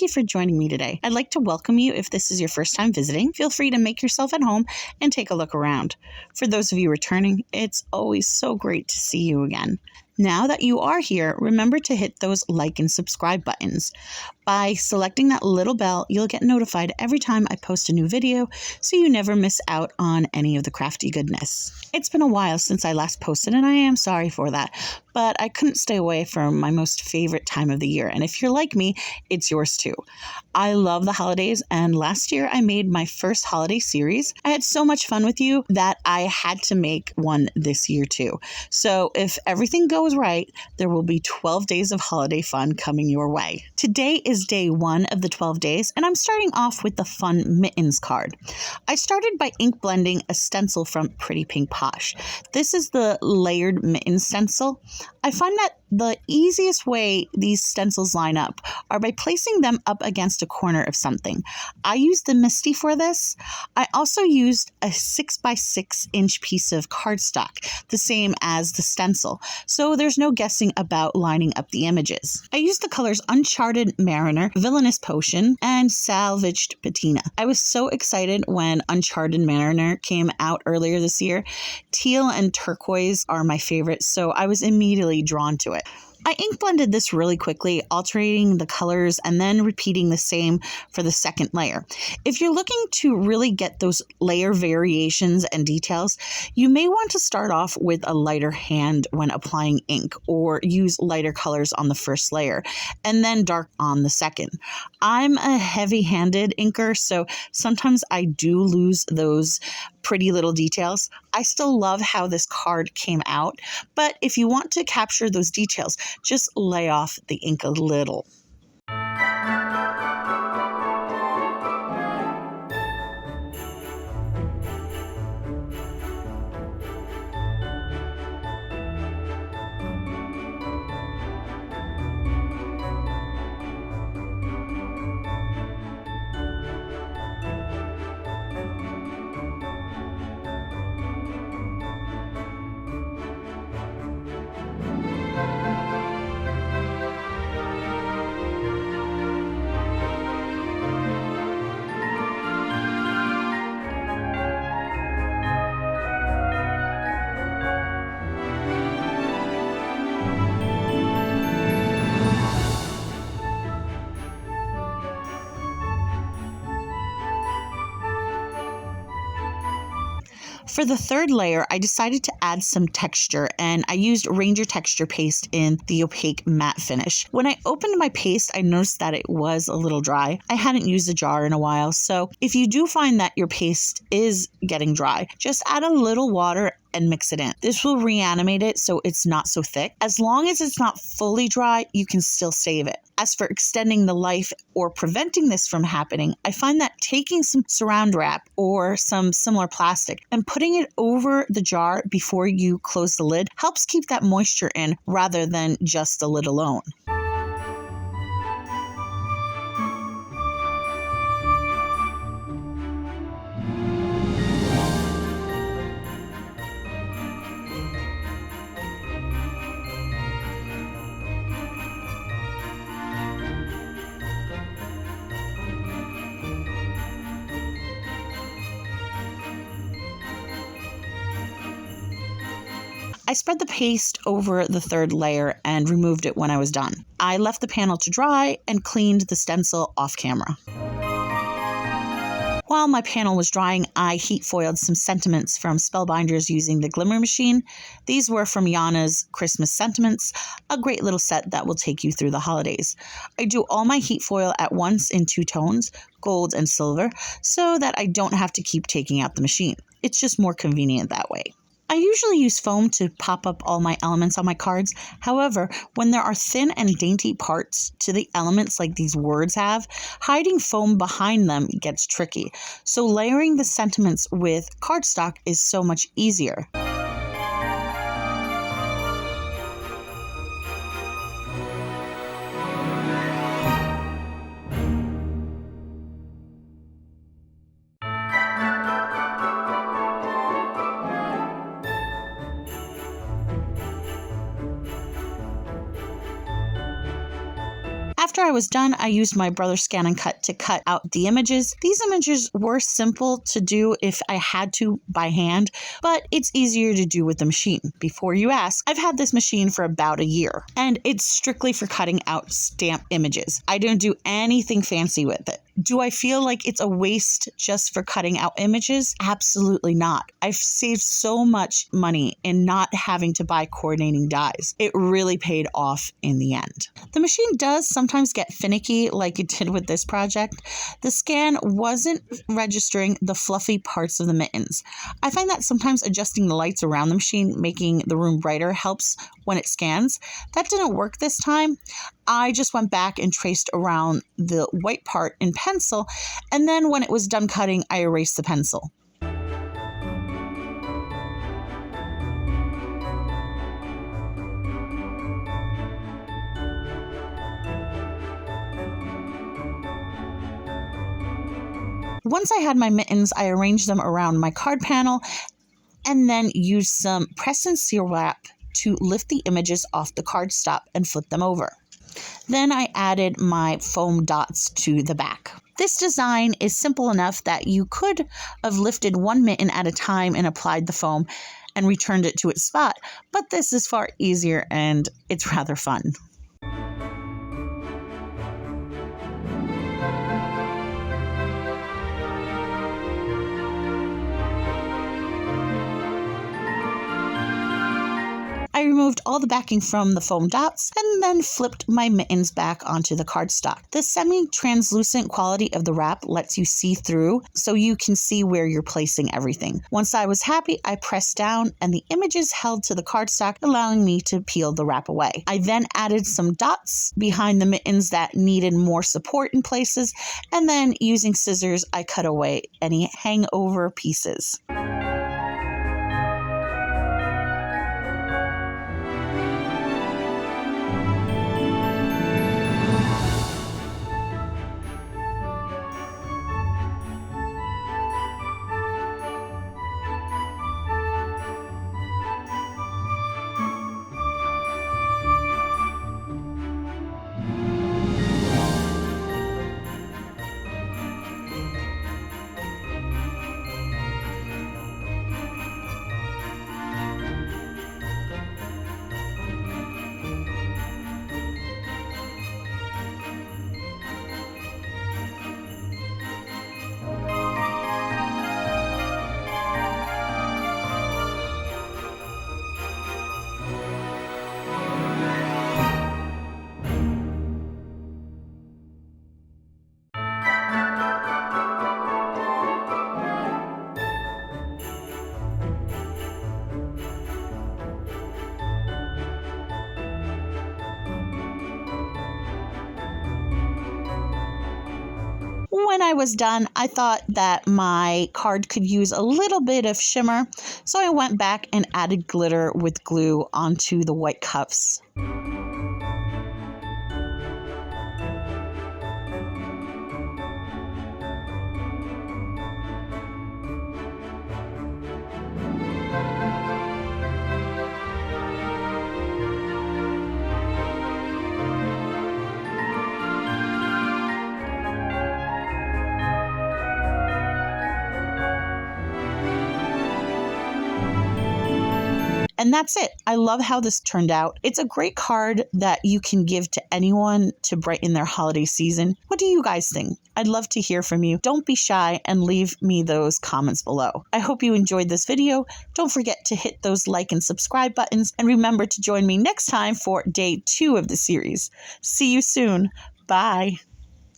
thank you for joining me today. I'd like to welcome you if this is your first time visiting. Feel free to make yourself at home and take a look around. For those of you returning, it's always so great to see you again. Now that you are here, remember to hit those like and subscribe buttons. By selecting that little bell, you'll get notified every time I post a new video, so you never miss out on any of the crafty goodness. It's been a while since I last posted, and I am sorry for that, but I couldn't stay away from my most favorite time of the year, and if you're like me, it's yours too. I love the holidays, and last year I made my first holiday series. I had so much fun with you that I had to make one this year too. So if everything goes right, there will be 12 days of holiday fun coming your way. Today is day 1 of the 12 days, and I'm starting off with the fun Mittens card. I started by ink blending a stencil from Pretty Pink Posh. This is the layered mitten stencil. I find that the easiest way these stencils line up are by placing them up against a corner of something. I used the Misty for this. I also used a 6x6 inch piece of cardstock, the same as the stencil, so there's no guessing about lining up the images. I used the colors Uncharted Mariner, Villainous Potion, and Salvaged Patina. I was so excited when Uncharted Mariner came out earlier this year. Teal and turquoise are my favorites, so I was immediately drawn to it. I ink blended this really quickly, alternating the colors and then repeating the same for the second layer. If you're looking to really get those layer variations and details, you may want to start off with a lighter hand when applying ink, or use lighter colors on the first layer and then dark on the second. I'm a heavy-handed inker, so sometimes I do lose those pretty little details. I still love how this card came out, but if you want to capture those details, just lay off the ink a little. For the third layer, I decided to add some texture, and I used Ranger texture paste in the opaque matte finish. When I opened my paste, I noticed that it was a little dry. I hadn't used a jar in a while, so if you do find that your paste is getting dry, just add a little water and mix it in. This will reanimate it so it's not so thick. As long as it's not fully dry, you can still save it. As for extending the life or preventing this from happening, I find that taking some saran wrap or some similar plastic and putting it over the jar before you close the lid helps keep that moisture in rather than just the lid alone. I spread the paste over the third layer and removed it when I was done. I left the panel to dry and cleaned the stencil off camera. While my panel was drying, I heat foiled some sentiments from Spellbinders using the Glimmer machine. These were from Yana's Christmas Sentiments, a great little set that will take you through the holidays. I do all my heat foil at once in 2 tones, gold and silver, so that I don't have to keep taking out the machine. It's just more convenient that way. I usually use foam to pop up all my elements on my cards. However, when there are thin and dainty parts to the elements like these words have, hiding foam behind them gets tricky. So layering the sentiments with cardstock is so much easier. After After I was done, I used my Brother Scan and Cut to cut out the images. These images were simple to do if I had to by hand, but it's easier to do with the machine. Before you ask, I've had this machine for about a year, and it's strictly for cutting out stamp images. I don't do anything fancy with it. Do I feel like it's a waste just for cutting out images? Absolutely not. I've saved so much money in not having to buy coordinating dies. It really paid off in the end. The machine does sometimes get finicky like it did with this project. The scan wasn't registering the fluffy parts of the mittens. I find that sometimes adjusting the lights around the machine, making the room brighter, helps when it scans. That didn't work this time. I just went back and traced around the white part in pencil, and then when it was done cutting, I erased the pencil. Once I had my mittens, I arranged them around my card panel and then used some press and seal wrap to lift the images off the cardstock and flip them over. Then I added my foam dots to the back. This design is simple enough that you could have lifted one mitten at a time and applied the foam and returned it to its spot, but this is far easier and it's rather fun. I removed all the backing from the foam dots and then flipped my mittens back onto the cardstock. The semi-translucent quality of the wrap lets you see through so you can see where you're placing everything. Once I was happy, I pressed down and the images held to the cardstock, allowing me to peel the wrap away. I then added some dots behind the mittens that needed more support in places, and then using scissors, I cut away any hangover pieces. When I was done, I thought that my card could use a little bit of shimmer, so I went back and added glitter with glue onto the white cuffs. And that's it. I love how this turned out. It's a great card that you can give to anyone to brighten their holiday season. What do you guys think? I'd love to hear from you. Don't be shy and leave me those comments below. I hope you enjoyed this video. Don't forget to hit those like and subscribe buttons, and remember to join me next time for day 2 of the series. See you soon. Bye.